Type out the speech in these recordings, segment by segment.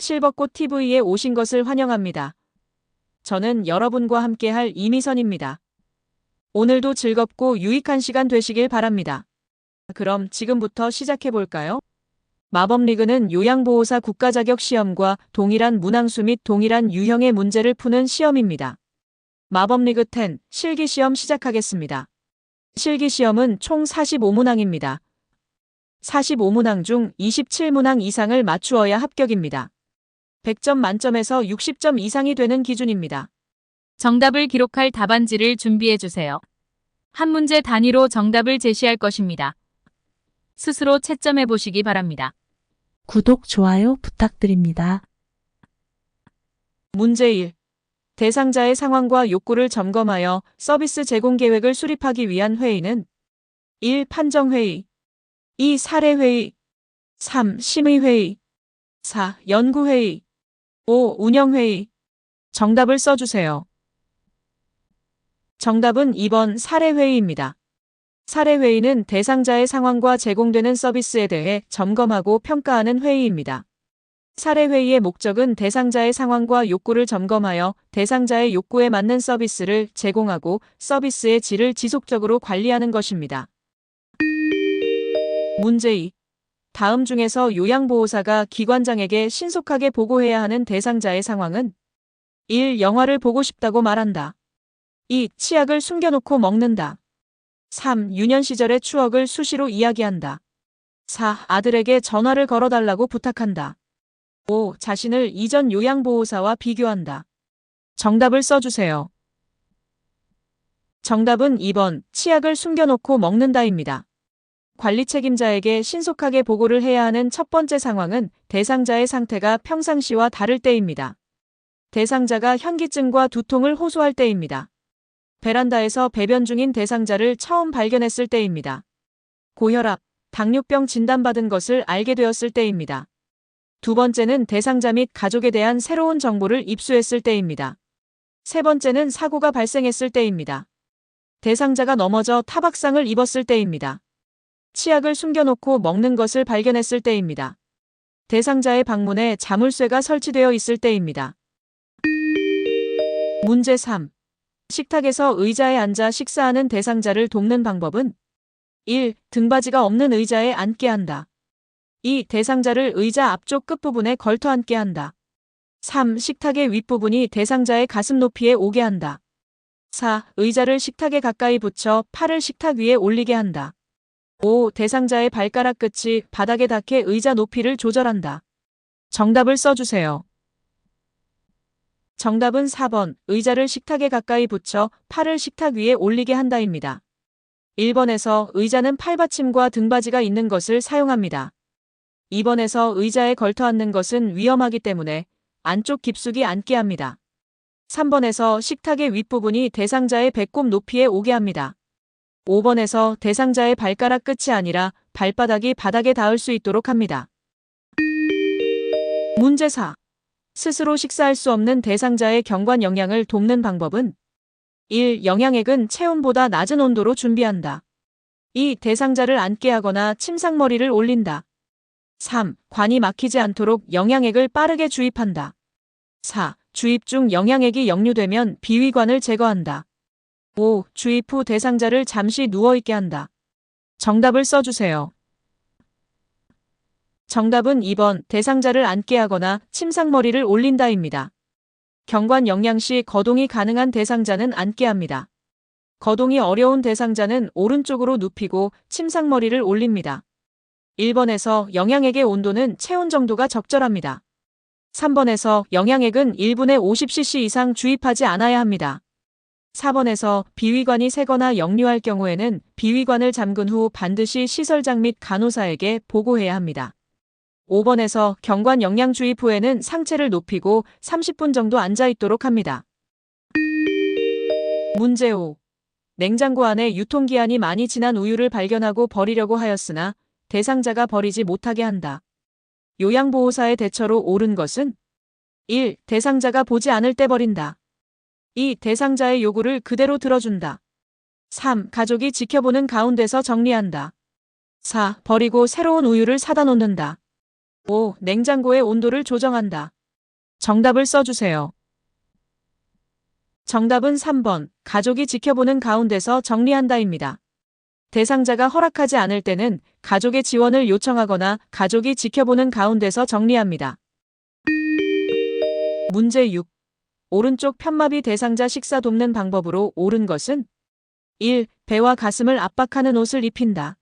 실버꽃 TV에 오신 것을 환영합니다. 저는 여러분과 함께할 이미선입니다. 오늘도 즐겁고 유익한 시간 되시길 바랍니다. 그럼 지금부터 시작해 볼까요? 마법리그는 요양보호사 국가자격 시험과 동일한 문항수 및 동일한 유형의 문제를 푸는 시험입니다. 마법리그 10 실기시험 시작하겠습니다. 실기시험은 총 45문항입니다. 45문항 중 27문항 이상을 맞추어야 합격입니다. 100점 만점에서 60점 이상이 되는 기준입니다. 정답을 기록할 답안지를 준비해 주세요. 한 문제 단위로 정답을 제시할 것입니다. 스스로 채점해 보시기 바랍니다. 구독, 좋아요 부탁드립니다. 문제 1. 대상자의 상황과 욕구를 점검하여 서비스 제공 계획을 수립하기 위한 회의는 1. 판정회의 2. 사례회의 3. 심의회의 4. 연구회의 5. 운영회의. 정답을 써주세요. 정답은 2번 사례회의입니다. 사례회의는 대상자의 상황과 제공되는 서비스에 대해 점검하고 평가하는 회의입니다. 사례회의의 목적은 대상자의 상황과 욕구를 점검하여 대상자의 욕구에 맞는 서비스를 제공하고 서비스의 질을 지속적으로 관리하는 것입니다. 문제 2. 다음 중에서 요양보호사가 기관장에게 신속하게 보고해야 하는 대상자의 상황은 1. 영화를 보고 싶다고 말한다. 2. 치약을 숨겨놓고 먹는다. 3. 유년 시절의 추억을 수시로 이야기한다. 4. 아들에게 전화를 걸어달라고 부탁한다. 5. 자신을 이전 요양보호사와 비교한다. 정답을 써주세요. 정답은 2번 치약을 숨겨놓고 먹는다입니다. 관리 책임자에게 신속하게 보고를 해야 하는 첫 번째 상황은 대상자의 상태가 평상시와 다를 때입니다. 대상자가 현기증과 두통을 호소할 때입니다. 베란다에서 배변 중인 대상자를 처음 발견했을 때입니다. 고혈압, 당뇨병 진단받은 것을 알게 되었을 때입니다. 두 번째는 대상자 및 가족에 대한 새로운 정보를 입수했을 때입니다. 세 번째는 사고가 발생했을 때입니다. 대상자가 넘어져 타박상을 입었을 때입니다. 치약을 숨겨놓고 먹는 것을 발견했을 때입니다. 대상자의 방문에 자물쇠가 설치되어 있을 때입니다. 문제 3. 식탁에서 의자에 앉아 식사하는 대상자를 돕는 방법은 1. 등받이가 없는 의자에 앉게 한다. 2. 대상자를 의자 앞쪽 끝부분에 걸터 앉게 한다. 3. 식탁의 윗부분이 대상자의 가슴 높이에 오게 한다. 4. 의자를 식탁에 가까이 붙여 팔을 식탁 위에 올리게 한다. 5. 대상자의 발가락 끝이 바닥에 닿게 의자 높이를 조절한다. 정답을 써주세요. 정답은 4번 의자를 식탁에 가까이 붙여 팔을 식탁 위에 올리게 한다입니다. 1번에서 의자는 팔받침과 등받이가 있는 것을 사용합니다. 2번에서 의자에 걸터 앉는 것은 위험하기 때문에 안쪽 깊숙이 앉게 합니다. 3번에서 식탁의 윗부분이 대상자의 배꼽 높이에 오게 합니다. 5번에서 대상자의 발가락 끝이 아니라 발바닥이 바닥에 닿을 수 있도록 합니다. 문제 4. 스스로 식사할 수 없는 대상자의 경관 영양을 돕는 방법은 1. 영양액은 체온보다 낮은 온도로 준비한다. 2. 대상자를 앉게 하거나 침상머리를 올린다. 3. 관이 막히지 않도록 영양액을 빠르게 주입한다. 4. 주입 중 영양액이 역류되면 비위관을 제거한다. 5. 주입 후 대상자를 잠시 누워있게 한다. 정답을 써주세요. 정답은 2번 대상자를 앉게 하거나 침상머리를 올린다입니다. 경관 영양 시 거동이 가능한 대상자는 앉게 합니다. 거동이 어려운 대상자는 오른쪽으로 눕히고 침상머리를 올립니다. 1번에서 영양액의 온도는 체온 정도가 적절합니다. 3번에서 영양액은 1분에 50cc 이상 주입하지 않아야 합니다. 4번에서 비위관이 새거나 역류할 경우에는 비위관을 잠근 후 반드시 시설장 및 간호사에게 보고해야 합니다. 5번에서 경관 영양 주입 후에는 상체를 높이고 30분 정도 앉아 있도록 합니다. 문제 5. 냉장고 안에 유통기한이 많이 지난 우유를 발견하고 버리려고 하였으나 대상자가 버리지 못하게 한다. 요양보호사의 대처로 옳은 것은 1. 대상자가 보지 않을 때 버린다. 2. 대상자의 요구를 그대로 들어준다. 3. 가족이 지켜보는 가운데서 정리한다. 4. 버리고 새로운 우유를 사다 놓는다. 5. 냉장고의 온도를 조정한다. 정답을 써주세요. 정답은 3번. 가족이 지켜보는 가운데서 정리한다입니다. 대상자가 허락하지 않을 때는 가족의 지원을 요청하거나 가족이 지켜보는 가운데서 정리합니다. 문제 6. 오른쪽 편마비 대상자 식사 돕는 방법으로 옳은 것은 1. 배와 가슴을 압박하는 옷을 입힌다.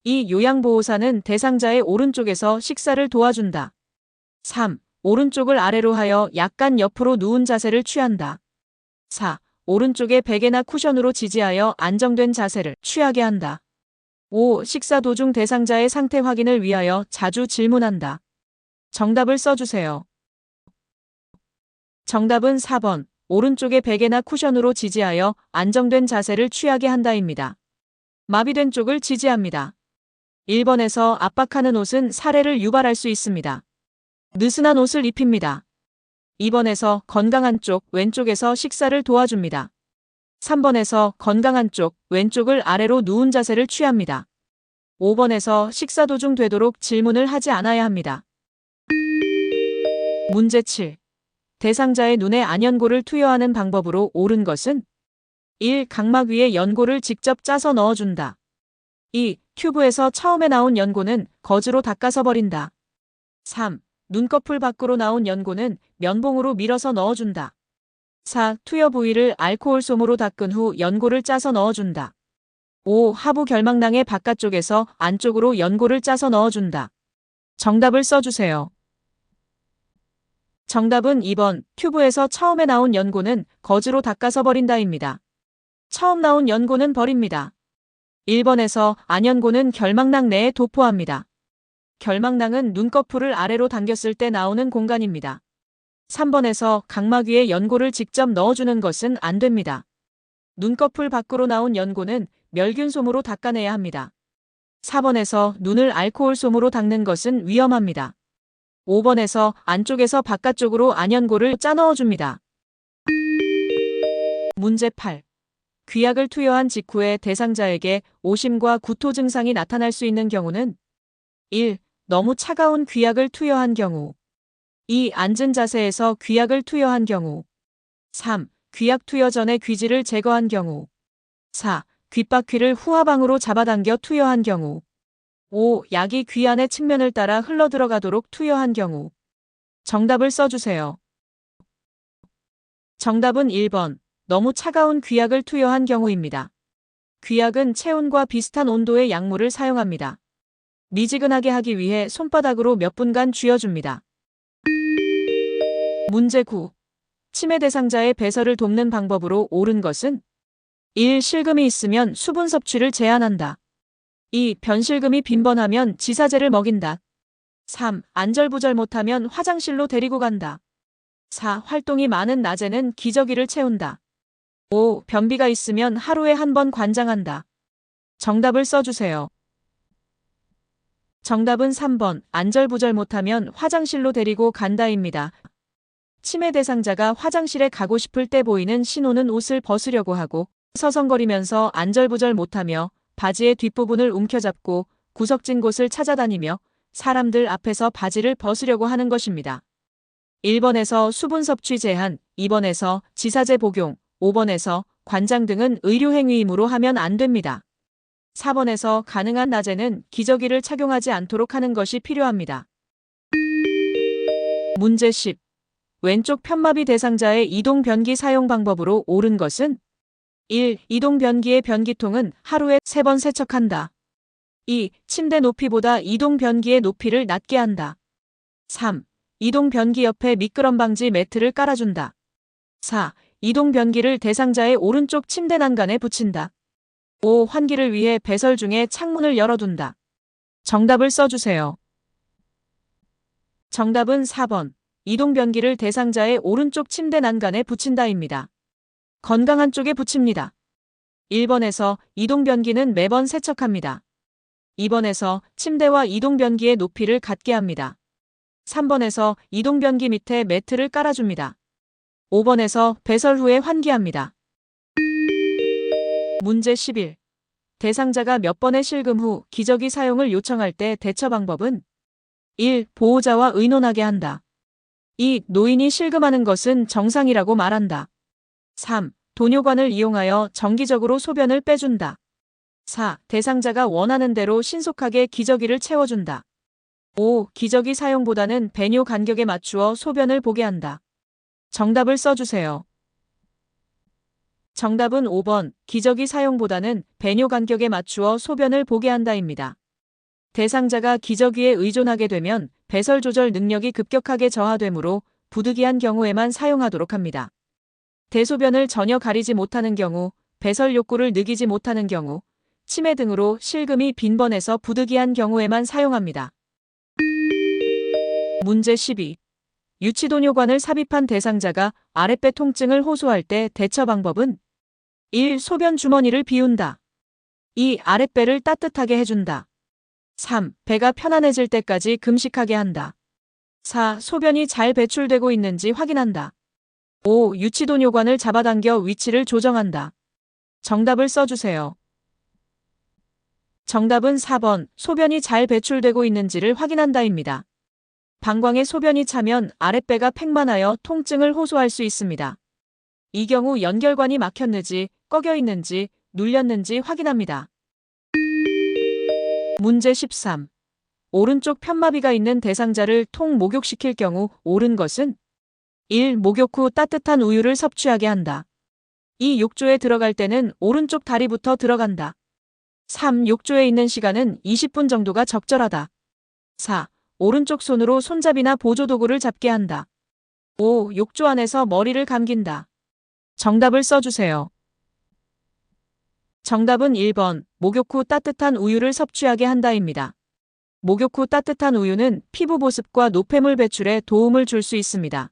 2. 요양보호사는 대상자의 오른쪽에서 식사를 도와준다. 3. 오른쪽을 아래로 하여 약간 옆으로 누운 자세를 취한다. 4. 오른쪽에 베개나 쿠션으로 지지하여 안정된 자세를 취하게 한다. 5. 식사 도중 대상자의 상태 확인을 위하여 자주 질문한다. 정답을 써주세요. 정답은 4번. 오른쪽에 베개나 쿠션으로 지지하여 안정된 자세를 취하게 한다입니다. 마비된 쪽을 지지합니다. 1번에서 압박하는 옷은 사례를 유발할 수 있습니다. 느슨한 옷을 입힙니다. 2번에서 건강한 쪽 왼쪽에서 식사를 도와줍니다. 3번에서 건강한 쪽 왼쪽을 아래로 누운 자세를 취합니다. 5번에서 식사 도중 되도록 질문을 하지 않아야 합니다. 문제 7. 대상자의 눈에 안연고를 투여하는 방법으로 옳은 것은 1. 각막 위에 연고를 직접 짜서 넣어준다. 2. 튜브에서 처음에 나온 연고는 거즈로 닦아서 버린다. 3. 눈꺼풀 밖으로 나온 연고는 면봉으로 밀어서 넣어준다. 4. 투여 부위를 알코올 솜으로 닦은 후 연고를 짜서 넣어준다. 5. 하부 결막낭의 바깥쪽에서 안쪽으로 연고를 짜서 넣어준다. 정답을 써주세요. 정답은 2번. 튜브에서 처음에 나온 연고는 거즈로 닦아서 버린다입니다. 처음 나온 연고는 버립니다. 1번에서 안연고는 결막낭 내에 도포합니다. 결막낭은 눈꺼풀을 아래로 당겼을 때 나오는 공간입니다. 3번에서 각막 위에 연고를 직접 넣어주는 것은 안 됩니다. 눈꺼풀 밖으로 나온 연고는 멸균솜으로 닦아내야 합니다. 4번에서 눈을 알코올 솜으로 닦는 것은 위험합니다. 5번에서 안쪽에서 바깥쪽으로 안연고를 짜 넣어줍니다. 문제 8. 귀약을 투여한 직후에 대상자에게 오심과 구토 증상이 나타날 수 있는 경우는 1. 너무 차가운 귀약을 투여한 경우 2. 앉은 자세에서 귀약을 투여한 경우 3. 귀약 투여 전에 귀지를 제거한 경우 4. 귓바퀴를 후하방으로 잡아당겨 투여한 경우 5. 약이 귀 안의 측면을 따라 흘러들어가도록 투여한 경우 정답을 써주세요. 정답은 1번. 너무 차가운 귀약을 투여한 경우입니다. 귀약은 체온과 비슷한 온도의 약물을 사용합니다. 미지근하게 하기 위해 손바닥으로 몇 분간 쥐어줍니다. 문제 9. 치매 대상자의 배설을 돕는 방법으로 옳은 것은 1. 실금이 있으면 수분 섭취를 제한한다. 2. 변실금이 빈번하면 지사제를 먹인다. 3. 안절부절 못하면 화장실로 데리고 간다. 4. 활동이 많은 낮에는 기저귀를 채운다. 5. 변비가 있으면 하루에 한 번 관장한다. 정답을 써주세요. 정답은 3번. 안절부절 못하면 화장실로 데리고 간다입니다. 치매 대상자가 화장실에 가고 싶을 때 보이는 신호는 옷을 벗으려고 하고 서성거리면서 안절부절 못하며 바지의 뒷부분을 움켜잡고 구석진 곳을 찾아다니며 사람들 앞에서 바지를 벗으려고 하는 것입니다. 1번에서 수분 섭취 제한, 2번에서 지사제 복용, 5번에서 관장 등은 의료행위이므로 하면 안 됩니다. 4번에서 가능한 낮에는 기저귀를 착용하지 않도록 하는 것이 필요합니다. 문제 10. 왼쪽 편마비 대상자의 이동 변기 사용 방법으로 옳은 것은 1. 이동 변기의 변기통은 하루에 3번 세척한다. 2. 침대 높이보다 이동 변기의 높이를 낮게 한다. 3. 이동 변기 옆에 미끄럼 방지 매트를 깔아준다. 4. 이동 변기를 대상자의 오른쪽 침대 난간에 붙인다. 5. 환기를 위해 배설 중에 창문을 열어둔다. 정답을 써주세요. 정답은 4번. 이동 변기를 대상자의 오른쪽 침대 난간에 붙인다입니다. 건강한 쪽에 붙입니다. 1번에서 이동 변기는 매번 세척합니다. 2번에서 침대와 이동 변기의 높이를 같게 합니다. 3번에서 이동 변기 밑에 매트를 깔아줍니다. 5번에서 배설 후에 환기합니다. 문제 11. 대상자가 몇 번의 실금 후 기저귀 사용을 요청할 때 대처 방법은 1. 보호자와 의논하게 한다. 2. 노인이 실금하는 것은 정상이라고 말한다. 3. 도뇨관을 이용하여 정기적으로 소변을 빼준다. 4. 대상자가 원하는 대로 신속하게 기저귀를 채워준다. 5. 기저귀 사용보다는 배뇨 간격에 맞추어 소변을 보게 한다. 정답을 써주세요. 정답은 5번, 기저귀 사용보다는 배뇨 간격에 맞추어 소변을 보게 한다입니다. 대상자가 기저귀에 의존하게 되면 배설 조절 능력이 급격하게 저하되므로 부득이한 경우에만 사용하도록 합니다. 대소변을 전혀 가리지 못하는 경우, 배설 욕구를 느끼지 못하는 경우, 치매 등으로 실금이 빈번해서 부득이한 경우에만 사용합니다. 문제 12. 유치도뇨관을 삽입한 대상자가 아랫배 통증을 호소할 때 대처 방법은 1. 소변 주머니를 비운다. 2. 아랫배를 따뜻하게 해준다. 3. 배가 편안해질 때까지 금식하게 한다. 4. 소변이 잘 배출되고 있는지 확인한다. 5. 유치도뇨관을 잡아당겨 위치를 조정한다. 정답을 써주세요. 정답은 4번, 소변이 잘 배출되고 있는지를 확인한다입니다. 방광에 소변이 차면 아랫배가 팽만하여 통증을 호소할 수 있습니다. 이 경우 연결관이 막혔는지, 꺼겨 있는지, 눌렸는지 확인합니다. 문제 13. 오른쪽 편마비가 있는 대상자를 통 목욕시킬 경우 옳은 것은 1. 목욕 후 따뜻한 우유를 섭취하게 한다. 2. 욕조에 들어갈 때는 오른쪽 다리부터 들어간다. 3. 욕조에 있는 시간은 20분 정도가 적절하다. 4. 오른쪽 손으로 손잡이나 보조도구를 잡게 한다. 5. 욕조 안에서 머리를 감긴다. 정답을 써주세요. 정답은 1번, 목욕 후 따뜻한 우유를 섭취하게 한다입니다. 목욕 후 따뜻한 우유는 피부 보습과 노폐물 배출에 도움을 줄 수 있습니다.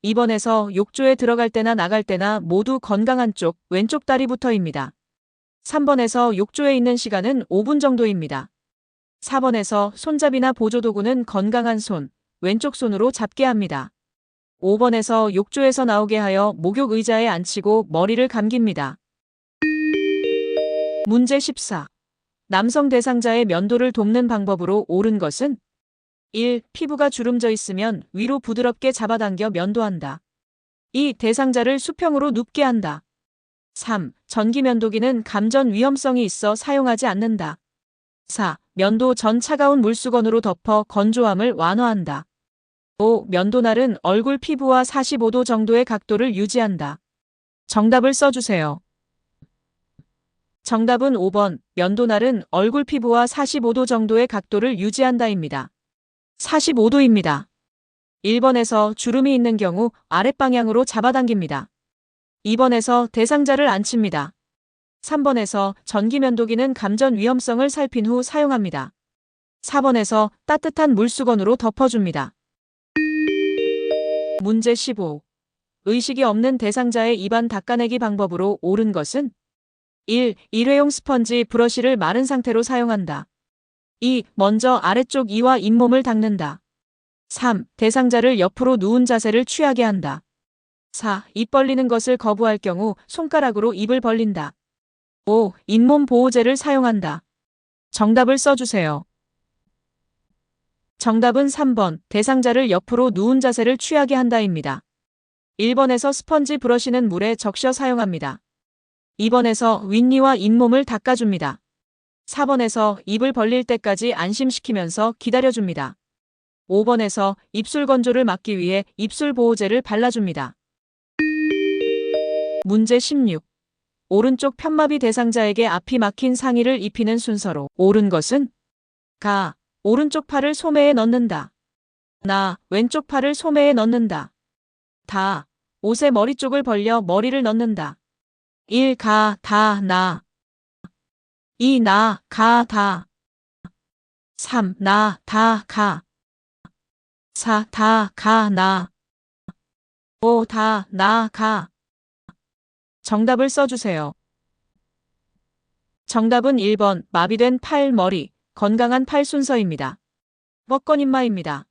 2번에서 욕조에 들어갈 때나 나갈 때나 모두 건강한 쪽, 왼쪽 다리부터입니다. 3번에서 욕조에 있는 시간은 5분 정도입니다. 4번에서 손잡이나 보조도구는 건강한 손, 왼쪽 손으로 잡게 합니다. 5번에서 욕조에서 나오게 하여 목욕 의자에 앉히고 머리를 감깁니다. 문제 14. 남성 대상자의 면도를 돕는 방법으로 옳은 것은 1. 피부가 주름져 있으면 위로 부드럽게 잡아당겨 면도한다. 2. 대상자를 수평으로 눕게 한다. 3. 전기 면도기는 감전 위험성이 있어 사용하지 않는다. 4. 면도 전 차가운 물수건으로 덮어 건조함을 완화한다. 5. 면도날은 얼굴 피부와 45도 정도의 각도를 유지한다. 정답을 써주세요. 정답은 5번, 면도날은 얼굴 피부와 45도 정도의 각도를 유지한다입니다. 45도입니다. 1번에서 주름이 있는 경우 아랫방향으로 잡아당깁니다. 2번에서 대상자를 앉힙니다. 3번에서 전기면도기는 감전 위험성을 살핀 후 사용합니다. 4번에서 따뜻한 물수건으로 덮어줍니다. 문제 15. 의식이 없는 대상자의 입안 닦아내기 방법으로 옳은 것은 1. 일회용 스펀지 브러쉬를 마른 상태로 사용한다. 2. 먼저 아래쪽 이와 잇몸을 닦는다. 3. 대상자를 옆으로 누운 자세를 취하게 한다. 4. 입 벌리는 것을 거부할 경우 손가락으로 입을 벌린다. 5. 잇몸 보호제를 사용한다. 정답을 써주세요. 정답은 3번, 대상자를 옆으로 누운 자세를 취하게 한다입니다. 1번에서 스펀지 브러쉬는 물에 적셔 사용합니다. 2번에서 윗니와 잇몸을 닦아줍니다. 4번에서 입을 벌릴 때까지 안심시키면서 기다려줍니다. 5번에서 입술 건조를 막기 위해 입술 보호제를 발라줍니다. 문제 16. 오른쪽 편마비 대상자에게 앞이 막힌 상의를 입히는 순서로 옳은 것은 가. 오른쪽 팔을 소매에 넣는다. 나. 왼쪽 팔을 소매에 넣는다. 다. 옷의 머리 쪽을 벌려 머리를 넣는다. 1. 가. 다. 나. 2. 나. 가. 다. 3. 나. 다. 가. 4. 다. 가. 나. 5. 다. 나. 가. 정답을 써주세요. 정답은 1번, 마비된 팔, 머리, 건강한 팔 순서입니다. 뻐건인마입니다.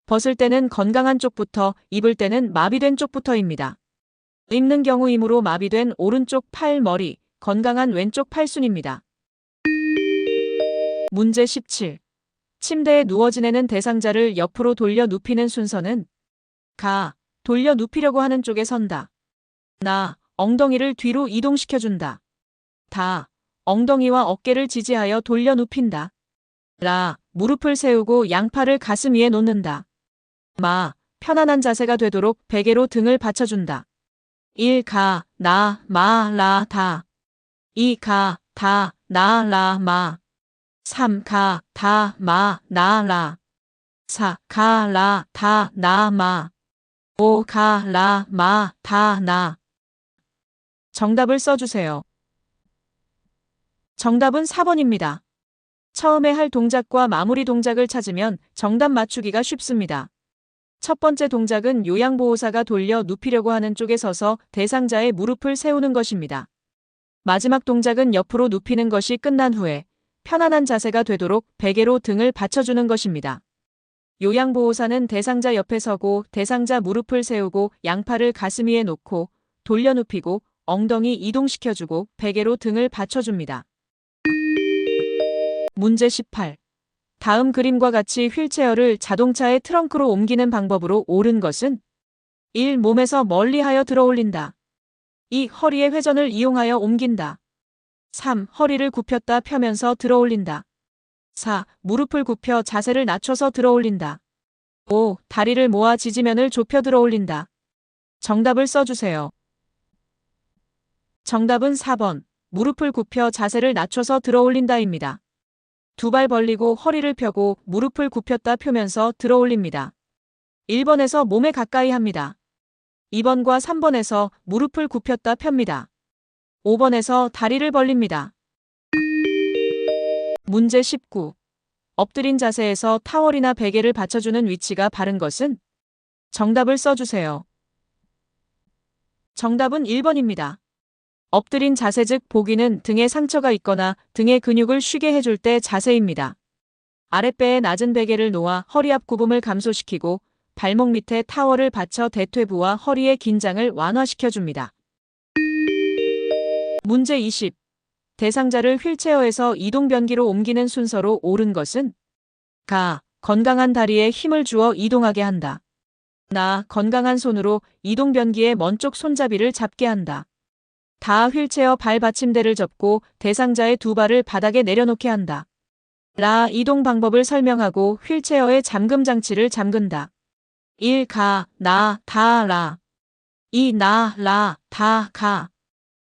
벗을 때는 건강한 쪽부터, 입을 때는 마비된 쪽부터입니다. 입는 경우이므로 마비된 오른쪽 팔, 머리, 건강한 왼쪽 팔순입니다. 문제 17. 침대에 누워 지내는 대상자를 옆으로 돌려 눕히는 순서는 가, 돌려 눕히려고 하는 쪽에 선다. 나, 엉덩이를 뒤로 이동시켜준다. 다, 엉덩이와 어깨를 지지하여 돌려 눕힌다. 라, 무릎을 세우고 양팔을 가슴 위에 놓는다. 마, 편안한 자세가 되도록 베개로 등을 받쳐준다. 1. 가, 나, 마, 라, 다. 2. 가, 다, 나, 라, 마. 3. 가, 다, 마, 나, 라. 4. 가, 라, 다, 나, 마. 5. 가, 라, 마, 다, 나. 정답을 써주세요. 정답은 4번입니다. 처음에 할 동작과 마무리 동작을 찾으면 정답 맞추기가 쉽습니다. 첫 번째 동작은 요양보호사가 돌려 눕히려고 하는 쪽에 서서 대상자의 무릎을 세우는 것입니다. 마지막 동작은 옆으로 눕히는 것이 끝난 후에 편안한 자세가 되도록 베개로 등을 받쳐주는 것입니다. 요양보호사는 대상자 옆에 서고 대상자 무릎을 세우고 양팔을 가슴 위에 놓고 돌려 눕히고 엉덩이 이동시켜주고 베개로 등을 받쳐줍니다. 문제 18. 다음 그림과 같이 휠체어를 자동차의 트렁크로 옮기는 방법으로 옳은 것은 1. 몸에서 멀리하여 들어올린다. 2. 허리의 회전을 이용하여 옮긴다. 3. 허리를 굽혔다 펴면서 들어올린다. 4. 무릎을 굽혀 자세를 낮춰서 들어올린다. 5. 다리를 모아 지지면을 좁혀 들어올린다. 정답을 써주세요. 정답은 4번. 무릎을 굽혀 자세를 낮춰서 들어올린다입니다. 두 발 벌리고 허리를 펴고 무릎을 굽혔다 펴면서 들어올립니다. 1번에서 몸에 가까이 합니다. 2번과 3번에서 무릎을 굽혔다 펴니다. 5번에서 다리를 벌립니다. 문제 19. 엎드린 자세에서 타월이나 베개를 받쳐주는 위치가 바른 것은? 정답을 써주세요. 정답은 1번입니다. 엎드린 자세 즉 보기는 등에 상처가 있거나 등의 근육을 쉬게 해줄 때 자세입니다. 아랫배에 낮은 베개를 놓아 허리 앞 굽음을 감소시키고 발목 밑에 타월을 받쳐 대퇴부와 허리의 긴장을 완화시켜줍니다. 문제 20. 대상자를 휠체어에서 이동변기로 옮기는 순서로 옳은 것은? 가. 건강한 다리에 힘을 주어 이동하게 한다. 나. 건강한 손으로 이동변기의 먼쪽 손잡이를 잡게 한다. 다. 휠체어 발 받침대를 접고 대상자의 두 발을 바닥에 내려놓게 한다. 라. 이동 방법을 설명하고 휠체어의 잠금 장치를 잠근다. 1. 가, 나, 다, 라. 2. 나, 라, 다, 가.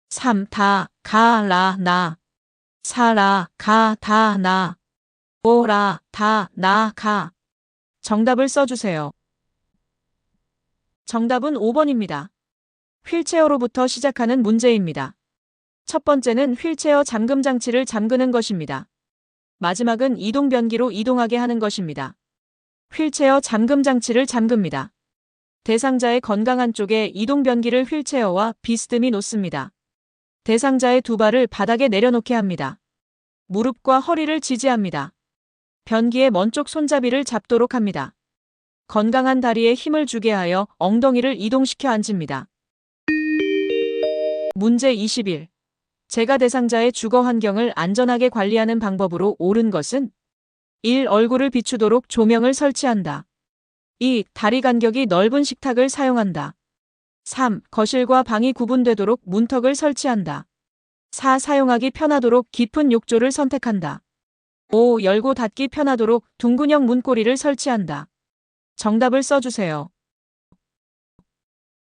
3. 다, 가, 라, 나. 4. 라, 가, 다, 나. 5. 라, 다, 나, 가. 정답을 써주세요. 정답은 5번입니다. 휠체어로부터 시작하는 문제입니다. 첫 번째는 휠체어 잠금 장치를 잠그는 것입니다. 마지막은 이동변기로 이동하게 하는 것입니다. 휠체어 잠금 장치를 잠급니다. 대상자의 건강한 쪽에 이동변기를 휠체어와 비스듬히 놓습니다. 대상자의 두 발을 바닥에 내려놓게 합니다. 무릎과 허리를 지지합니다. 변기의 먼쪽 손잡이를 잡도록 합니다. 건강한 다리에 힘을 주게 하여 엉덩이를 이동시켜 앉습니다. 문제 21. 제가 대상자의 주거 환경을 안전하게 관리하는 방법으로 옳은 것은? 1. 얼굴을 비추도록 조명을 설치한다. 2. 다리 간격이 넓은 식탁을 사용한다. 3. 거실과 방이 구분되도록 문턱을 설치한다. 4. 사용하기 편하도록 깊은 욕조를 선택한다. 5. 열고 닫기 편하도록 둥근형 문고리를 설치한다. 정답을 써주세요.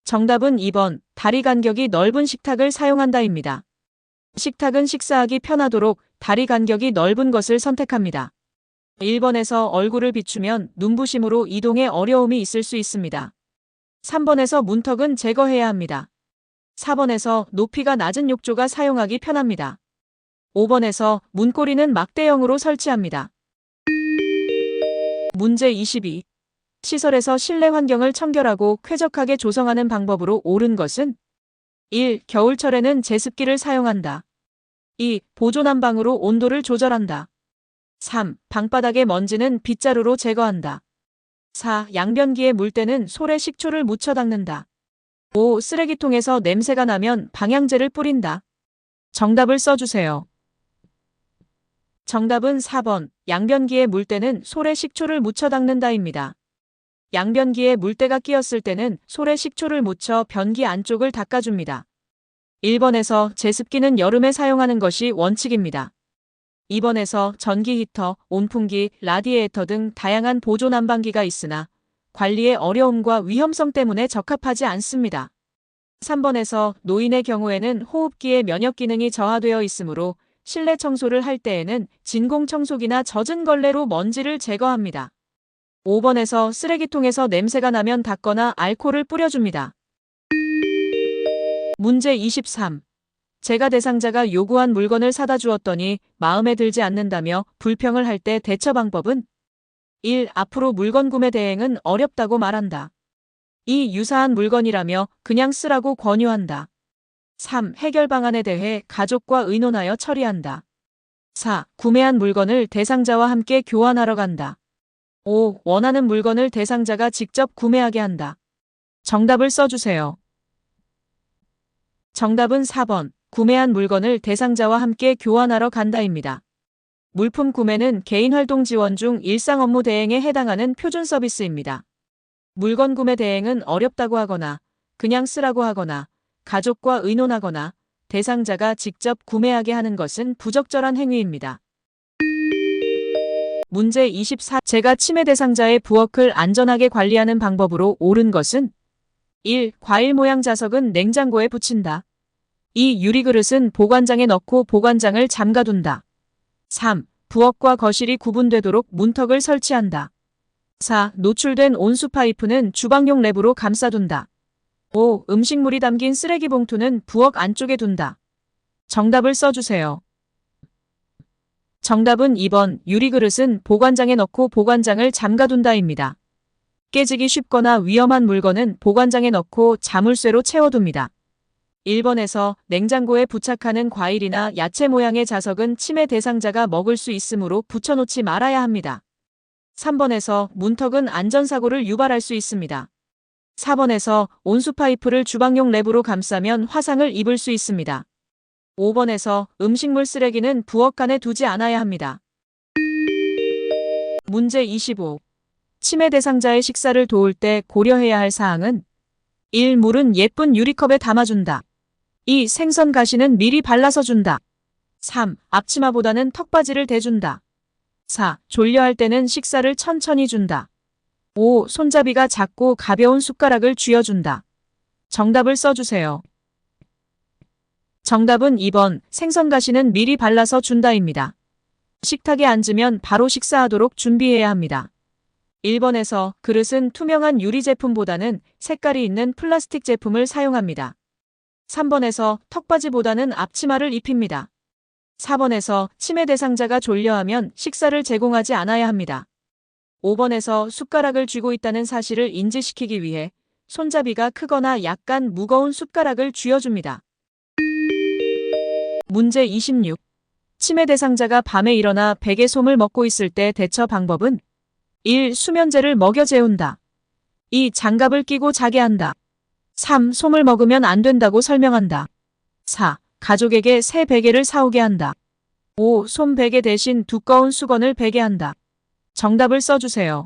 정답은 2번. 다리 간격이 넓은 식탁을 사용한다입니다. 식탁은 식사하기 편하도록 다리 간격이 넓은 것을 선택합니다. 1번에서 얼굴을 비추면 눈부심으로 이동에 어려움이 있을 수 있습니다. 3번에서 문턱은 제거해야 합니다. 4번에서 높이가 낮은 욕조가 사용하기 편합니다. 5번에서 문고리는 막대형으로 설치합니다. 문제 22. 시설에서 실내 환경을 청결하고 쾌적하게 조성하는 방법으로 옳은 것은? 1. 겨울철에는 제습기를 사용한다. 2. 보조 난방으로 온도를 조절한다. 3. 방바닥의 먼지는 빗자루로 제거한다. 4. 양변기에 물 때는 솔에 식초를 묻혀 닦는다. 5. 쓰레기통에서 냄새가 나면 방향제를 뿌린다. 정답을 써주세요. 정답은 4번. 양변기에 물때는 솔에 식초를 묻혀 닦는다입니다. 양변기에 물때가 끼었을 때는 솔에 식초를 묻혀 변기 안쪽을 닦아줍니다. 1번에서 제습기는 여름에 사용하는 것이 원칙입니다. 2번에서 전기 히터, 온풍기, 라디에이터 등 다양한 보조 난방기가 있으나 관리의 어려움과 위험성 때문에 적합하지 않습니다. 3번에서 노인의 경우에는 호흡기의 면역 기능이 저하되어 있으므로 실내 청소를 할 때에는 진공 청소기나 젖은 걸레로 먼지를 제거합니다. 5번에서 쓰레기통에서 냄새가 나면 닦거나 알코올을 뿌려줍니다. 문제 23. 제가 대상자가 요구한 물건을 사다 주었더니 마음에 들지 않는다며 불평을 할 때 대처 방법은 1. 앞으로 물건 구매 대행은 어렵다고 말한다. 2. 유사한 물건이라며 그냥 쓰라고 권유한다. 3. 해결 방안에 대해 가족과 의논하여 처리한다. 4. 구매한 물건을 대상자와 함께 교환하러 간다. 5. 원하는 물건을 대상자가 직접 구매하게 한다. 정답을 써주세요. 정답은 4번. 구매한 물건을 대상자와 함께 교환하러 간다입니다. 물품 구매는 개인활동 지원 중 일상 업무 대행에 해당하는 표준 서비스입니다. 물건 구매 대행은 어렵다고 하거나 그냥 쓰라고 하거나 가족과 의논하거나 대상자가 직접 구매하게 하는 것은 부적절한 행위입니다. 문제 24. 제가 치매 대상자의 부엌을 안전하게 관리하는 방법으로 옳은 것은 1. 과일 모양 자석은 냉장고에 붙인다. 2. 유리그릇은 보관장에 넣고 보관장을 잠가둔다. 3. 부엌과 거실이 구분되도록 문턱을 설치한다. 4. 노출된 온수 파이프는 주방용 랩으로 감싸둔다. 5. 음식물이 담긴 쓰레기 봉투는 부엌 안쪽에 둔다. 정답을 써주세요. 정답은 2번. 유리그릇은 보관장에 넣고 보관장을 잠가둔다입니다. 깨지기 쉽거나 위험한 물건은 보관장에 넣고 자물쇠로 채워둡니다. 1번에서 냉장고에 부착하는 과일이나 야채 모양의 자석은 치매 대상자가 먹을 수 있으므로 붙여놓지 말아야 합니다. 3번에서 문턱은 안전사고를 유발할 수 있습니다. 4번에서 온수파이프를 주방용 랩으로 감싸면 화상을 입을 수 있습니다. 5번에서 음식물 쓰레기는 부엌 안에 두지 않아야 합니다. 문제 25. 치매 대상자의 식사를 도울 때 고려해야 할 사항은 1. 물은 예쁜 유리컵에 담아준다. 2. 생선 가시는 미리 발라서 준다. 3. 앞치마보다는 턱받이를 대준다. 4. 졸려할 때는 식사를 천천히 준다. 5. 손잡이가 작고 가벼운 숟가락을 쥐어준다. 정답을 써주세요. 정답은 2번. 생선 가시는 미리 발라서 준다입니다. 식탁에 앉으면 바로 식사하도록 준비해야 합니다. 1번에서 그릇은 투명한 유리 제품보다는 색깔이 있는 플라스틱 제품을 사용합니다. 3번에서 턱받이보다는 앞치마를 입힙니다. 4번에서 치매 대상자가 졸려하면 식사를 제공하지 않아야 합니다. 5번에서 숟가락을 쥐고 있다는 사실을 인지시키기 위해 손잡이가 크거나 약간 무거운 숟가락을 쥐어줍니다. 문제 26. 치매 대상자가 밤에 일어나 베개 솜을 먹고 있을 때 대처 방법은 1. 수면제를 먹여 재운다. 2. 장갑을 끼고 자게 한다. 3. 솜을 먹으면 안 된다고 설명한다. 4. 가족에게 새 베개를 사오게 한다. 5. 솜 베개 대신 두꺼운 수건을 베게 한다. 정답을 써주세요.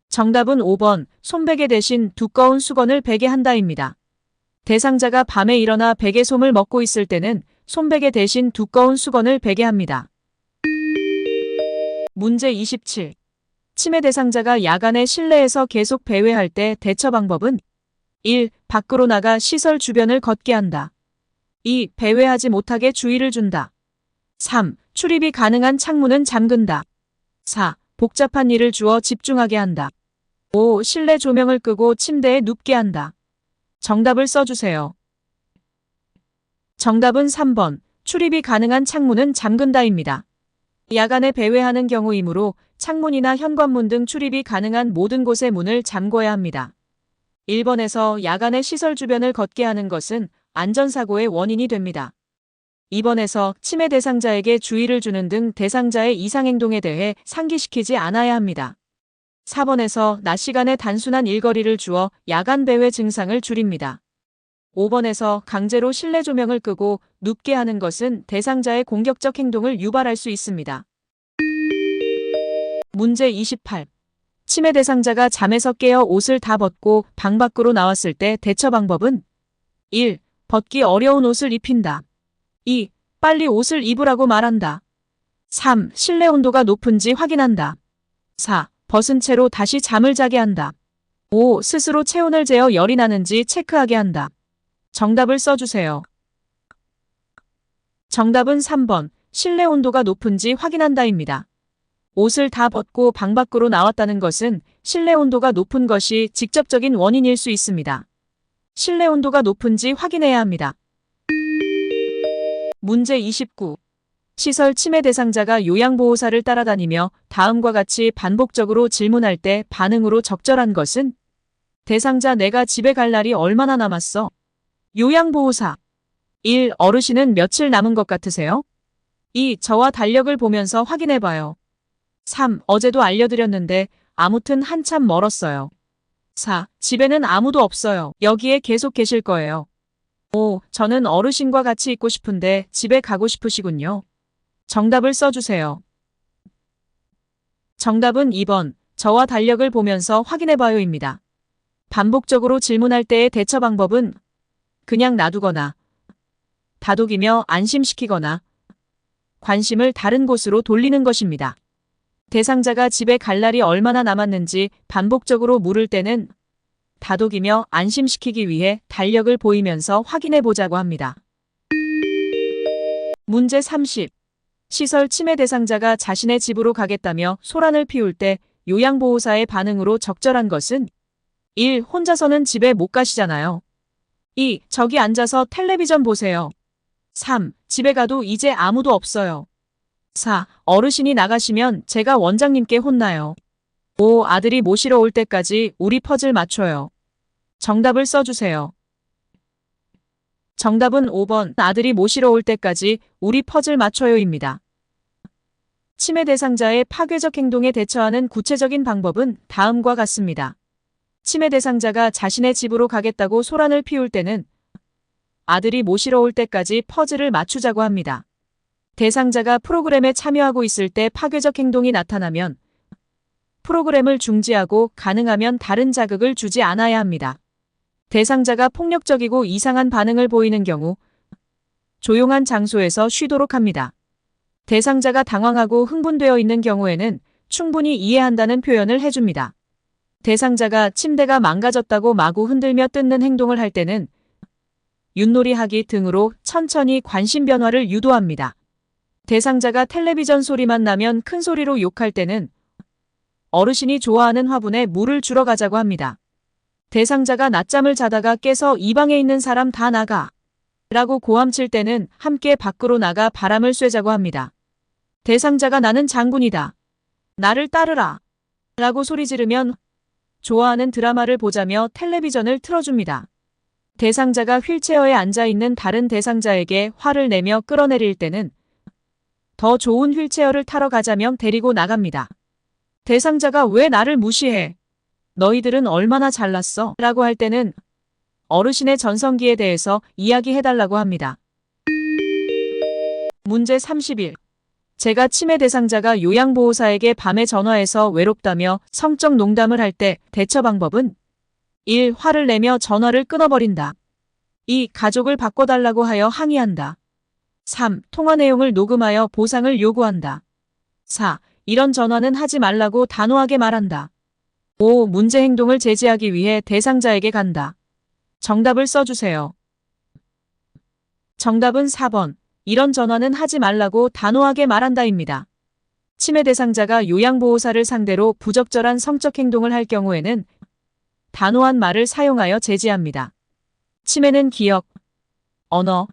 정답은 5번. 솜베개 대신 두꺼운 수건을 베게 한다입니다. 대상자가 밤에 일어나 베개 솜을 먹고 있을 때는 솜베개 대신 두꺼운 수건을 베게 합니다. 문제 27. 치매 대상자가 야간에 실내에서 계속 배회할 때 대처 방법은 1. 밖으로 나가 시설 주변을 걷게 한다. 2. 배회하지 못하게 주의를 준다. 3. 출입이 가능한 창문은 잠근다. 4. 복잡한 일을 주어 집중하게 한다. 5. 실내 조명을 끄고 침대에 눕게 한다. 정답을 써주세요. 정답은 3번. 출입이 가능한 창문은 잠근다입니다. 야간에 배회하는 경우이므로 창문이나 현관문 등 출입이 가능한 모든 곳의 문을 잠궈야 합니다. 1번에서 야간에 시설 주변을 걷게 하는 것은 안전사고의 원인이 됩니다. 2번에서 치매 대상자에게 주의를 주는 등 대상자의 이상행동에 대해 상기시키지 않아야 합니다. 4번에서 낮 시간에 단순한 일거리를 주어 야간 배회 증상을 줄입니다. 5번에서 강제로 실내 조명을 끄고 눕게 하는 것은 대상자의 공격적 행동을 유발할 수 있습니다. 문제 28. 침해 대상자가 잠에서 깨어 옷을 다 벗고 방 밖으로 나왔을 때 대처 방법은 1. 벗기 어려운 옷을 입힌다. 2. 빨리 옷을 입으라고 말한다. 3. 실내 온도가 높은지 확인한다. 4. 벗은 채로 다시 잠을 자게 한다. 5. 스스로 체온을 재어 열이 나는지 체크하게 한다. 정답을 써주세요. 정답은 3번. 실내 온도가 높은지 확인한다입니다. 옷을 다 벗고 방 밖으로 나왔다는 것은 실내 온도가 높은 것이 직접적인 원인일 수 있습니다. 실내 온도가 높은지 확인해야 합니다. 문제 29. 시설 침해 대상자가 요양보호사를 따라다니며 다음과 같이 반복적으로 질문할 때 반응으로 적절한 것은 대상자 내가 집에 갈 날이 얼마나 남았어? 요양보호사 1. 어르신은 며칠 남은 것 같으세요? 2. 저와 달력을 보면서 확인해봐요. 3. 어제도 알려드렸는데 아무튼 한참 멀었어요. 4. 집에는 아무도 없어요. 여기에 계속 계실 거예요. 5. 저는 어르신과 같이 있고 싶은데 집에 가고 싶으시군요. 정답을 써주세요. 정답은 2번. 저와 달력을 보면서 확인해봐요입니다. 반복적으로 질문할 때의 대처 방법은 그냥 놔두거나 다독이며 안심시키거나 관심을 다른 곳으로 돌리는 것입니다. 대상자가 집에 갈 날이 얼마나 남았는지 반복적으로 물을 때는 다독이며 안심시키기 위해 달력을 보이면서 확인해 보자고 합니다. 문제 30. 시설 침해 대상자가 자신의 집으로 가겠다며 소란을 피울 때 요양보호사의 반응으로 적절한 것은 1. 혼자서는 집에 못 가시잖아요. 2. 저기 앉아서 텔레비전 보세요. 3. 집에 가도 이제 아무도 없어요. 4. 어르신이 나가시면 제가 원장님께 혼나요. 5. 아들이 모시러 올 때까지 우리 퍼즐 맞춰요. 정답을 써주세요. 정답은 5번. 아들이 모시러 올 때까지 우리 퍼즐 맞춰요입니다. 침해 대상자의 파괴적 행동에 대처하는 구체적인 방법은 다음과 같습니다. 침해 대상자가 자신의 집으로 가겠다고 소란을 피울 때는 아들이 모시러 올 때까지 퍼즐을 맞추자고 합니다. 대상자가 프로그램에 참여하고 있을 때 파괴적 행동이 나타나면 프로그램을 중지하고 가능하면 다른 자극을 주지 않아야 합니다. 대상자가 폭력적이고 이상한 반응을 보이는 경우 조용한 장소에서 쉬도록 합니다. 대상자가 당황하고 흥분되어 있는 경우에는 충분히 이해한다는 표현을 해줍니다. 대상자가 침대가 망가졌다고 마구 흔들며 뜯는 행동을 할 때는 윷놀이하기 등으로 천천히 관심 변화를 유도합니다. 대상자가 텔레비전 소리만 나면 큰 소리로 욕할 때는 어르신이 좋아하는 화분에 물을 주러 가자고 합니다. 대상자가 낮잠을 자다가 깨서 이 방에 있는 사람 다 나가 라고 고함칠 때는 함께 밖으로 나가 바람을 쐬자고 합니다. 대상자가 나는 장군이다. 나를 따르라 라고 소리 지르면 좋아하는 드라마를 보자며 텔레비전을 틀어줍니다. 대상자가 휠체어에 앉아있는 다른 대상자에게 화를 내며 끌어내릴 때는 더 좋은 휠체어를 타러 가자며 데리고 나갑니다. 대상자가 왜 나를 무시해? 너희들은 얼마나 잘났어? 라고 할 때는 어르신의 전성기에 대해서 이야기해달라고 합니다. 문제 31. 제가 침해 대상자가 요양보호사에게 밤에 전화해서 외롭다며 성적 농담을 할 때 대처 방법은 1. 화를 내며 전화를 끊어버린다. 2. 가족을 바꿔달라고 하여 항의한다. 3. 통화 내용을 녹음하여 보상을 요구한다. 4. 이런 전화는 하지 말라고 단호하게 말한다. 5. 문제 행동을 제지하기 위해 대상자에게 간다. 정답을 써주세요. 정답은 4번. 이런 전화는 하지 말라고 단호하게 말한다입니다. 침해 대상자가 요양보호사를 상대로 부적절한 성적 행동을 할 경우에는 단호한 말을 사용하여 제지합니다. 침해는 기억, 언어,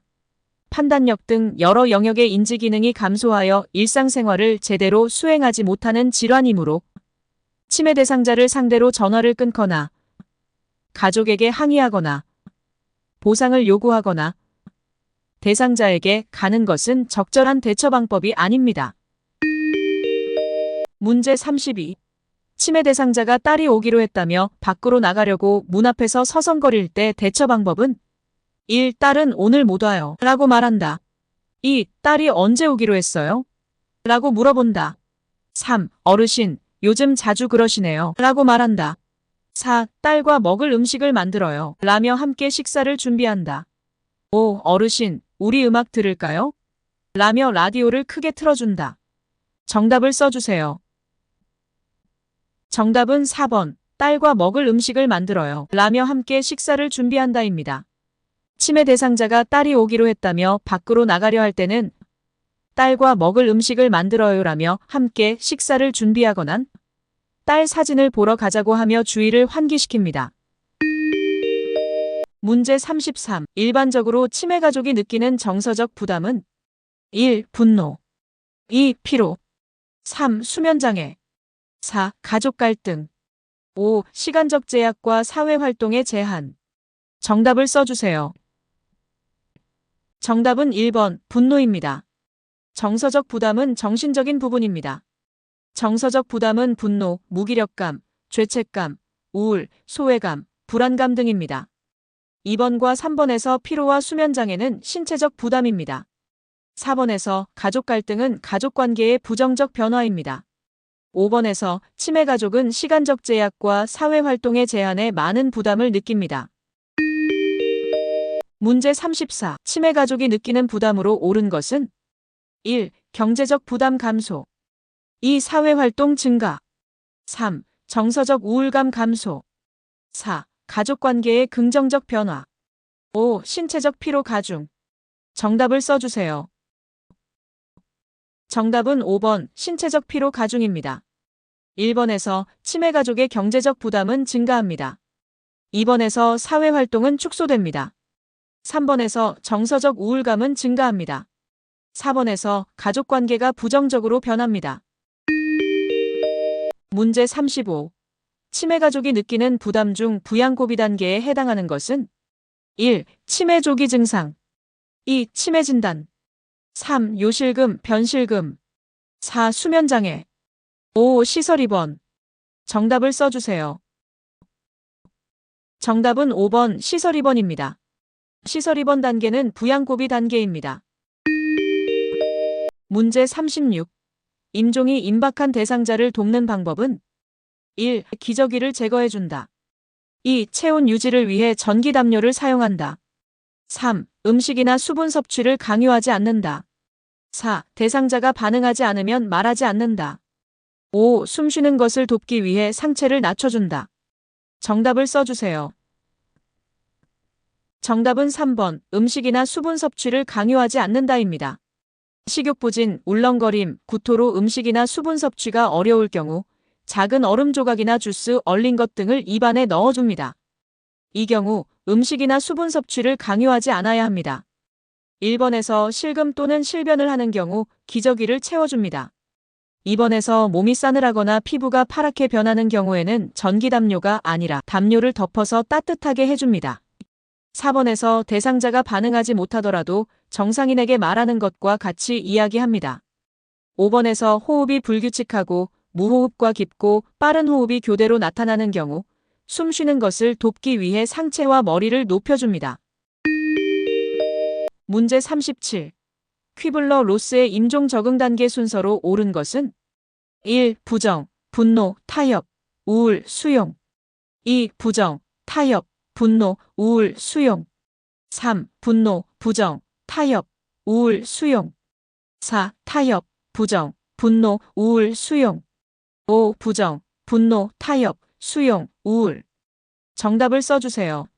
판단력 등 여러 영역의 인지 기능이 감소하여 일상생활을 제대로 수행하지 못하는 질환이므로 침해 대상자를 상대로 전화를 끊거나 가족에게 항의하거나 보상을 요구하거나 대상자에게 가는 것은 적절한 대처 방법이 아닙니다. 문제 32. 침해 대상자가 딸이 오기로 했다며 밖으로 나가려고 문 앞에서 서성거릴 때 대처 방법은 1. 딸은 오늘 못 와요. 라고 말한다. 2. 딸이 언제 오기로 했어요? 라고 물어본다. 3. 어르신, 요즘 자주 그러시네요. 라고 말한다. 4. 딸과 먹을 음식을 만들어요. 라며 함께 식사를 준비한다. 5. 어르신, 우리 음악 들을까요? 라며 라디오를 크게 틀어준다. 정답을 써주세요. 정답은 4번. 딸과 먹을 음식을 만들어요. 라며 함께 식사를 준비한다입니다. 치매 대상자가 딸이 오기로 했다며 밖으로 나가려 할 때는 딸과 먹을 음식을 만들어요 라며 함께 식사를 준비하거나 딸 사진을 보러 가자고 하며 주의를 환기시킵니다. 문제 33. 일반적으로 치매 가족이 느끼는 정서적 부담은 1. 분노 2. 피로 3. 수면장애 4. 가족 갈등 5. 시간적 제약과 사회활동의 제한. 정답을 써주세요. 정답은 1번 분노입니다. 정서적 부담은 정신적인 부분입니다. 정서적 부담은 분노, 무기력감, 죄책감, 우울, 소외감, 불안감 등입니다. 2번과 3번에서 피로와 수면장애는 신체적 부담입니다. 4번에서 가족 갈등은 가족관계의 부정적 변화입니다. 5번에서 치매 가족은 시간적 제약과 사회활동의 제한에 많은 부담을 느낍니다. 문제 34. 치매 가족이 느끼는 부담으로 옳은 것은 1. 경제적 부담 감소 2. 사회활동 증가 3. 정서적 우울감 감소 4. 가족관계의 긍정적 변화 5. 신체적 피로 가중. 정답을 써주세요. 정답은 5번 신체적 피로 가중입니다. 1번에서 치매 가족의 경제적 부담은 증가합니다. 2번에서 사회활동은 축소됩니다. 3번에서 정서적 우울감은 증가합니다. 4번에서 가족관계가 부정적으로 변합니다. 문제 35. 치매 가족이 느끼는 부담 중 부양고비 단계에 해당하는 것은 1. 치매 조기 증상 2. 치매 진단 3. 요실금, 변실금 4. 수면장애 5. 시설 입원. 정답을 써주세요. 정답은 5번 시설 입원입니다. 시설 입원 단계는 부양고비 단계입니다. 문제 36. 임종이 임박한 대상자를 돕는 방법은 1. 기저귀를 제거해준다. 2. 체온 유지를 위해 전기담요를 사용한다. 3. 음식이나 수분 섭취를 강요하지 않는다. 4. 대상자가 반응하지 않으면 말하지 않는다. 5. 숨쉬는 것을 돕기 위해 상체를 낮춰준다. 정답을 써주세요. 정답은 3번 음식이나 수분 섭취를 강요하지 않는다입니다. 식욕부진, 울렁거림, 구토로 음식이나 수분 섭취가 어려울 경우 작은 얼음 조각이나 주스, 얼린 것 등을 입안에 넣어줍니다. 이 경우 음식이나 수분 섭취를 강요하지 않아야 합니다. 1번에서 실금 또는 실변을 하는 경우 기저귀를 채워줍니다. 2번에서 몸이 싸늘하거나 피부가 파랗게 변하는 경우에는 전기담요가 아니라 담요를 덮어서 따뜻하게 해줍니다. 4번에서 대상자가 반응하지 못하더라도 정상인에게 말하는 것과 같이 이야기합니다. 5번에서 호흡이 불규칙하고 무호흡과 깊고 빠른 호흡이 교대로 나타나는 경우 숨 쉬는 것을 돕기 위해 상체와 머리를 높여줍니다. 문제 37. 퀴블러 로스의 임종 적응 단계 순서로 옳은 것은 1. 부정, 분노, 타협, 우울, 수용 2. 부정, 타협, 분노, 우울, 수용 3. 분노, 부정, 타협, 우울, 수용 4. 타협, 부정, 분노, 우울, 수용 5. 부정, 분노, 타협, 수용, 우울. 정답을 써주세요.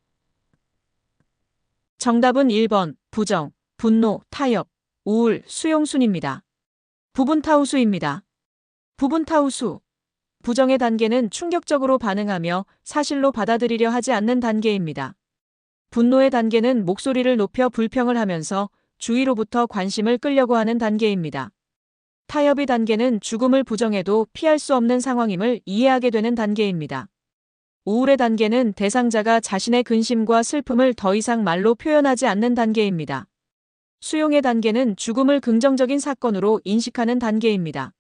정답은 1번 부정, 분노, 타협, 우울, 수용 순입니다. 부분타우수입니다. 부분타우수. 부정의 단계는 충격적으로 반응하며 사실로 받아들이려 하지 않는 단계입니다. 분노의 단계는 목소리를 높여 불평을 하면서 주위로부터 관심을 끌려고 하는 단계입니다. 타협의 단계는 죽음을 부정해도 피할 수 없는 상황임을 이해하게 되는 단계입니다. 우울의 단계는 대상자가 자신의 근심과 슬픔을 더 이상 말로 표현하지 않는 단계입니다. 수용의 단계는 죽음을 긍정적인 사건으로 인식하는 단계입니다.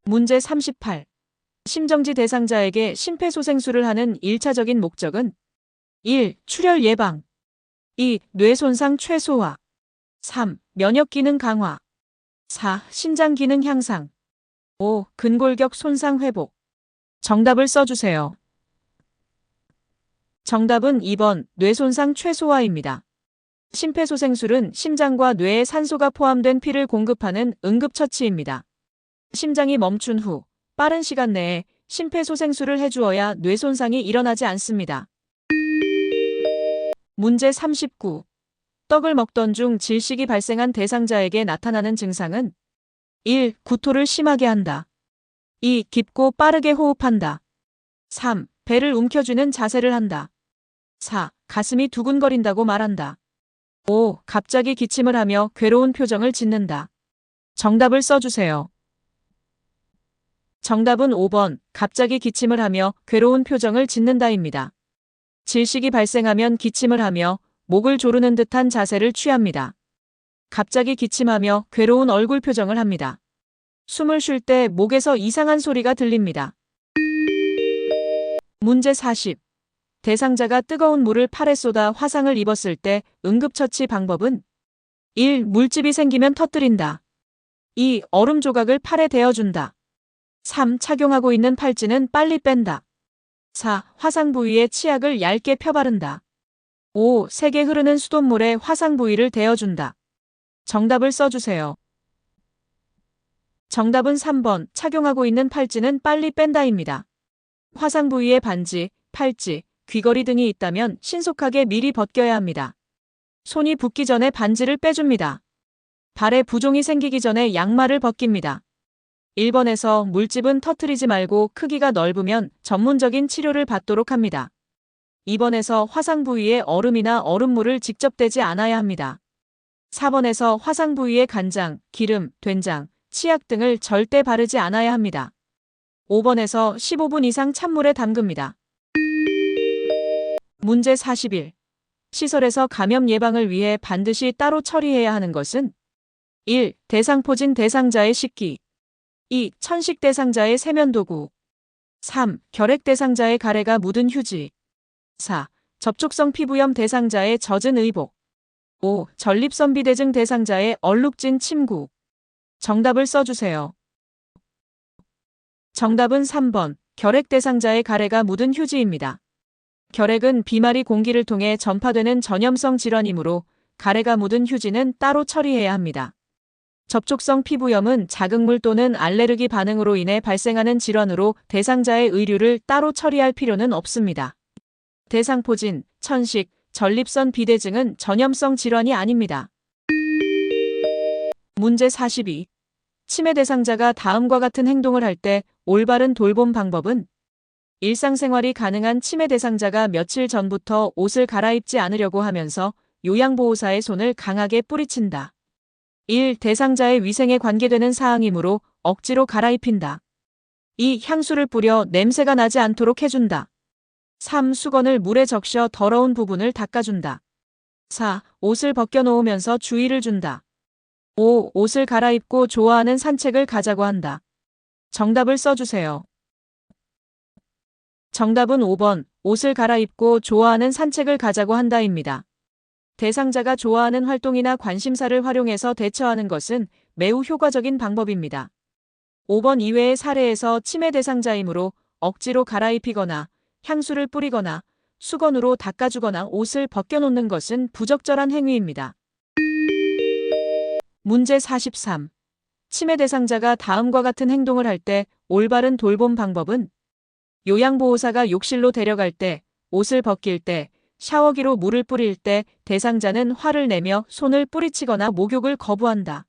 문제 38. 심정지 대상자에게 심폐소생술을 하는 1차적인 목적은 1. 출혈 예방 2. 뇌 손상 최소화. 3. 면역 기능 강화. 4. 신장 기능 향상. 5. 근골격 손상 회복. 정답을 써주세요. 정답은 2번 뇌 손상 최소화입니다. 심폐소생술은 심장과 뇌에 산소가 포함된 피를 공급하는 응급처치입니다. 심장이 멈춘 후 빠른 시간 내에 심폐소생술을 해주어야 뇌 손상이 일어나지 않습니다. 문제 39. 떡을 먹던 중 질식이 발생한 대상자에게 나타나는 증상은 1. 구토를 심하게 한다. 2. 깊고 빠르게 호흡한다. 3. 배를 움켜쥐는 자세를 한다. 4. 가슴이 두근거린다고 말한다. 5. 갑자기 기침을 하며 괴로운 표정을 짓는다. 정답을 써주세요. 정답은 5번 갑자기 기침을 하며 괴로운 표정을 짓는다입니다. 질식이 발생하면 기침을 하며 목을 조르는 듯한 자세를 취합니다. 갑자기 기침하며 괴로운 얼굴 표정을 합니다. 숨을 쉴 때 목에서 이상한 소리가 들립니다. 문제 40. 대상자가 뜨거운 물을 팔에 쏟아 화상을 입었을 때 응급처치 방법은 1. 물집이 생기면 터뜨린다. 2. 얼음 조각을 팔에 대어준다. 3. 착용하고 있는 팔찌는 빨리 뺀다. 4. 화상 부위에 치약을 얇게 펴바른다. 5. 세게 흐르는 수돗물에 화상 부위를 대어준다. 정답을 써주세요. 정답은 3번 착용하고 있는 팔찌는 빨리 뺀다입니다. 화상 부위에 반지, 팔찌, 귀걸이 등이 있다면 신속하게 미리 벗겨야 합니다. 손이 붓기 전에 반지를 빼줍니다. 발에 부종이 생기기 전에 양말을 벗깁니다. 1번에서 물집은 터뜨리지 말고 크기가 넓으면 전문적인 치료를 받도록 합니다. 2번에서 화상 부위에 얼음이나 얼음물을 직접 대지 않아야 합니다. 4번에서 화상 부위에 간장, 기름, 된장, 치약 등을 절대 바르지 않아야 합니다. 5번에서 15분 이상 찬물에 담급니다. 문제 41. 시설에서 감염 예방을 위해 반드시 따로 처리해야 하는 것은 1. 대상포진 대상자의 식기. 2. 천식 대상자의 세면도구. 3. 결핵 대상자의 가래가 묻은 휴지. 4. 접촉성 피부염 대상자의 젖은 의복. 5. 전립선 비대증 대상자의 얼룩진 침구. 정답을 써주세요. 정답은 3번 결핵 대상자의 가래가 묻은 휴지입니다. 결핵은 비말이 공기를 통해 전파되는 전염성 질환이므로 가래가 묻은 휴지는 따로 처리해야 합니다. 접촉성 피부염은 자극물 또는 알레르기 반응으로 인해 발생하는 질환으로 대상자의 의류를 따로 처리할 필요는 없습니다. 대상포진, 천식, 전립선 비대증은 전염성 질환이 아닙니다. 문제 42. 치매 대상자가 다음과 같은 행동을 할 때 올바른 돌봄 방법은 일상생활이 가능한 치매 대상자가 며칠 전부터 옷을 갈아입지 않으려고 하면서 요양보호사의 손을 강하게 뿌리친다. 1. 대상자의 위생에 관계되는 사항이므로 억지로 갈아입힌다. 2. 향수를 뿌려 냄새가 나지 않도록 해준다. 3. 수건을 물에 적셔 더러운 부분을 닦아준다. 4. 옷을 벗겨놓으면서 주의를 준다. 5. 옷을 갈아입고 좋아하는 산책을 가자고 한다. 정답을 써주세요. 정답은 5번 옷을 갈아입고 좋아하는 산책을 가자고 한다입니다. 대상자가 좋아하는 활동이나 관심사를 활용해서 대처하는 것은 매우 효과적인 방법입니다. 5번 이외의 사례에서 치매 대상자이므로 억지로 갈아입히거나 향수를 뿌리거나 수건으로 닦아주거나 옷을 벗겨놓는 것은 부적절한 행위입니다. 문제 43. 치매 대상자가 다음과 같은 행동을 할 때 올바른 돌봄 방법은 요양보호사가 욕실로 데려갈 때, 옷을 벗길 때, 샤워기로 물을 뿌릴 때 대상자는 화를 내며 손을 뿌리치거나 목욕을 거부한다.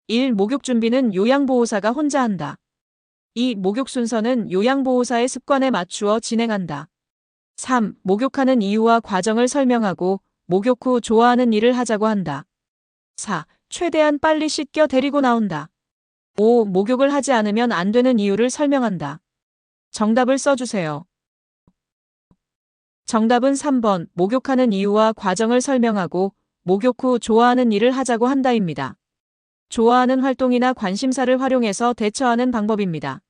1. 목욕 준비는 요양보호사가 혼자 한다. 2. 목욕 순서는 요양보호사의 습관에 맞추어 진행한다. 3. 목욕하는 이유와 과정을 설명하고 목욕 후 좋아하는 일을 하자고 한다. 4. 최대한 빨리 씻겨 데리고 나온다. 5. 목욕을 하지 않으면 안 되는 이유를 설명한다. 정답을 써주세요. 정답은 3번 목욕하는 이유와 과정을 설명하고 목욕 후 좋아하는 일을 하자고 한다입니다. 좋아하는 활동이나 관심사를 활용해서 대처하는 방법입니다.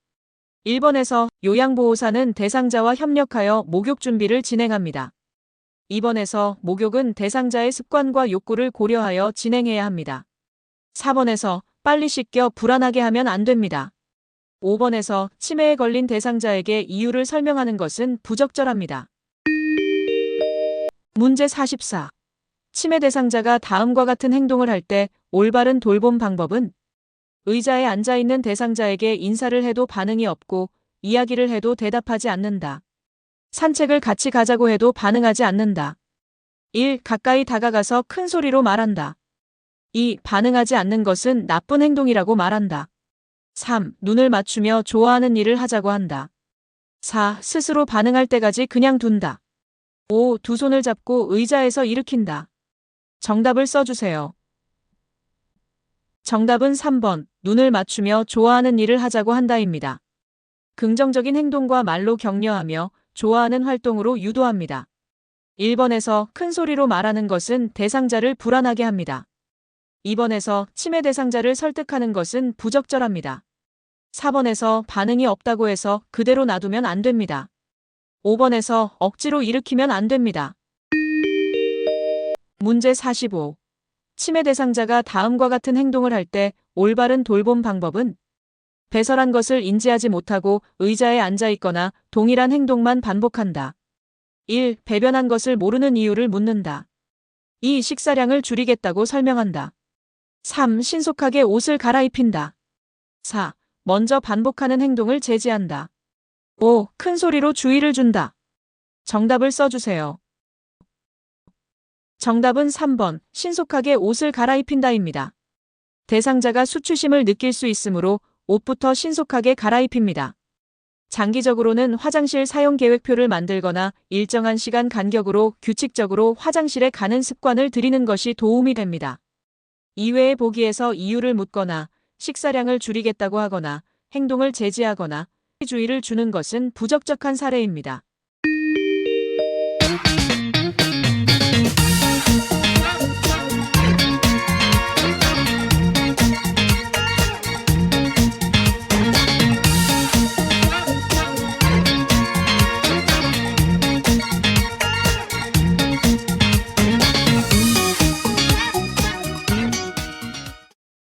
1번에서 요양보호사는 대상자와 협력하여 목욕 준비를 진행합니다. 2번에서 목욕은 대상자의 습관과 욕구를 고려하여 진행해야 합니다. 4번에서 빨리 씻겨 불안하게 하면 안 됩니다. 5번에서 치매에 걸린 대상자에게 이유를 설명하는 것은 부적절합니다. 문제 44. 치매 대상자가 다음과 같은 행동을 할 때 올바른 돌봄 방법은 의자에 앉아있는 대상자에게 인사를 해도 반응이 없고 이야기를 해도 대답하지 않는다. 산책을 같이 가자고 해도 반응하지 않는다. 1. 가까이 다가가서 큰 소리로 말한다. 2. 반응하지 않는 것은 나쁜 행동이라고 말한다. 3. 눈을 맞추며 좋아하는 일을 하자고 한다. 4. 스스로 반응할 때까지 그냥 둔다. 5. 두 손을 잡고 의자에서 일으킨다. 정답을 써주세요. 정답은 3번, 눈을 맞추며 좋아하는 일을 하자고 한다입니다. 긍정적인 행동과 말로 격려하며 좋아하는 활동으로 유도합니다. 1번에서 큰 소리로 말하는 것은 대상자를 불안하게 합니다. 2번에서 치매 대상자를 설득하는 것은 부적절합니다. 4번에서 반응이 없다고 해서 그대로 놔두면 안 됩니다. 5번에서 억지로 일으키면 안 됩니다. 문제 45. 치매 대상자가 다음과 같은 행동을 할 때 올바른 돌봄 방법은 배설한 것을 인지하지 못하고 의자에 앉아 있거나 동일한 행동만 반복한다. 1. 배변한 것을 모르는 이유를 묻는다. 2. 식사량을 줄이겠다고 설명한다. 3. 신속하게 옷을 갈아입힌다. 4. 먼저 반복하는 행동을 제지한다. 5. 큰 소리로 주의를 준다. 정답을 써주세요. 정답은 3번, 신속하게 옷을 갈아입힌다입니다. 대상자가 수치심을 느낄 수 있으므로 옷부터 신속하게 갈아입힙니다. 장기적으로는 화장실 사용 계획표를 만들거나 일정한 시간 간격으로 규칙적으로 화장실에 가는 습관을 들이는 것이 도움이 됩니다. 이외의 보기에서 이유를 묻거나 식사량을 줄이겠다고 하거나 행동을 제지하거나 주의를 주는 것은 부적절한 사례입니다.